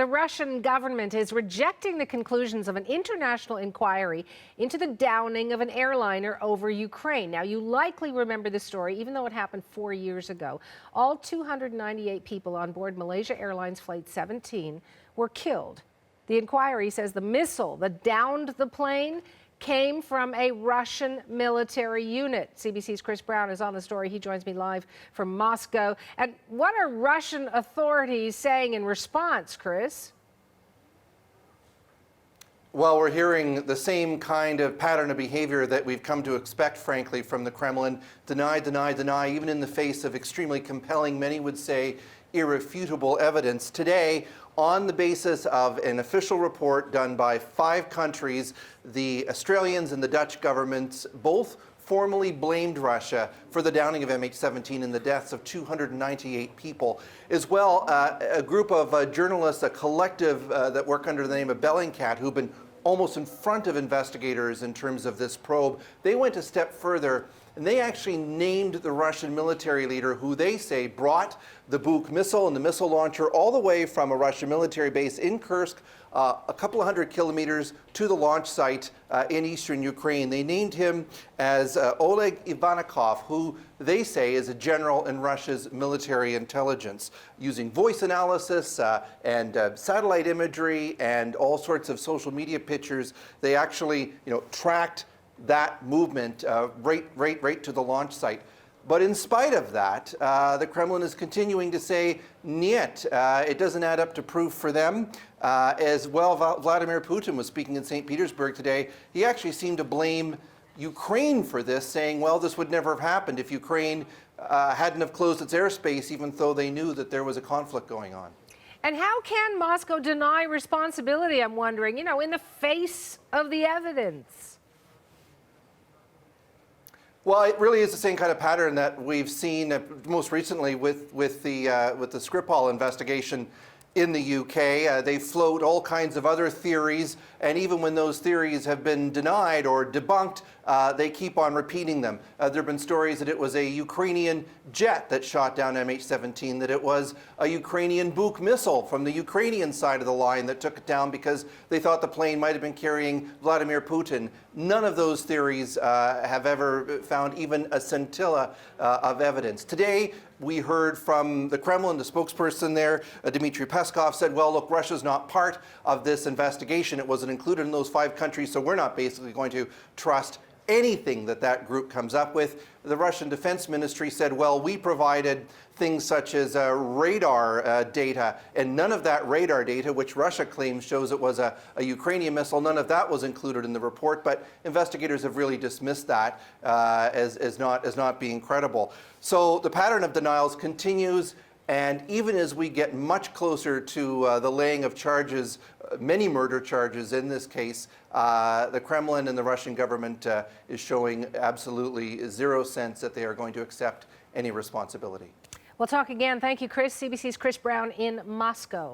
The Russian government is rejecting the conclusions of an international inquiry into the downing of an airliner over Ukraine. Now, you likely remember the story, even though it happened 4 years ago. All 298 people on board Malaysia Airlines Flight 17 were killed. The inquiry says the missile that downed the plane came from a Russian military unit. CBC's Chris Brown is on the story. He joins me live from Moscow. And what are Russian authorities saying in response, Chris? Well, we're hearing the same kind of pattern of behavior that we've come to expect, frankly, from the Kremlin. Deny, deny, deny, even in the face of extremely compelling, many would say, irrefutable evidence. Today, on the basis of an official report done by 5 countries, the Australians and the Dutch governments both formally blamed Russia for the downing of MH17 and the deaths of 298 people. As well, a group of journalists, a collective that work under the name of Bellingcat, who've been almost in front of investigators in terms of this probe, they went a step further and they actually named the Russian military leader who they say brought the Buk missile and the missile launcher all the way from a Russian military base in Kursk, a couple of 100 kilometers to the launch site in eastern Ukraine. They named him as Oleg Ivanikov, who they say is a general in Russia's military intelligence. Using voice analysis and satellite imagery and all sorts of social media pictures, they actually tracked that movement right to the launch site. But in spite of that, the Kremlin is continuing to say, niet, it doesn't add up to proof for them. As well, Vladimir Putin was speaking in St. Petersburg today. He actually seemed to blame Ukraine for this, saying, well, this would never have happened if Ukraine hadn't have closed its airspace, even though they knew that there was a conflict going on. And how can Moscow deny responsibility, I'm wondering, in the face of the evidence? Well, it really is the same kind of pattern that we've seen most recently with the Skripal investigation in the UK. They float all kinds of other theories, and even when those theories have been denied or debunked, they keep on repeating them. There have been stories that it was a Ukrainian jet that shot down MH17, that it was a Ukrainian Buk missile from the Ukrainian side of the line that took it down because they thought the plane might have been carrying Vladimir Putin. None of those theories have ever found even a scintilla of evidence. Today, we heard from the Kremlin, the spokesperson there, Dmitry Peskov, said, well, look, Russia's not part of this investigation. It wasn't included in those 5 countries, so we're not basically going to trust anything that group comes up with. The Russian Defense Ministry said, well, we provided things such as radar data, and none of that radar data, which Russia claims shows it was a Ukrainian missile, none of that was included in the report, but investigators have really dismissed that as not being credible. So the pattern of denials continues, and even as we get much closer to the laying of charges, many murder charges in this case, the Kremlin and the Russian government is showing absolutely 0 sense that they are going to accept any responsibility. We'll talk again. Thank you, Chris. CBC's Chris Brown in Moscow.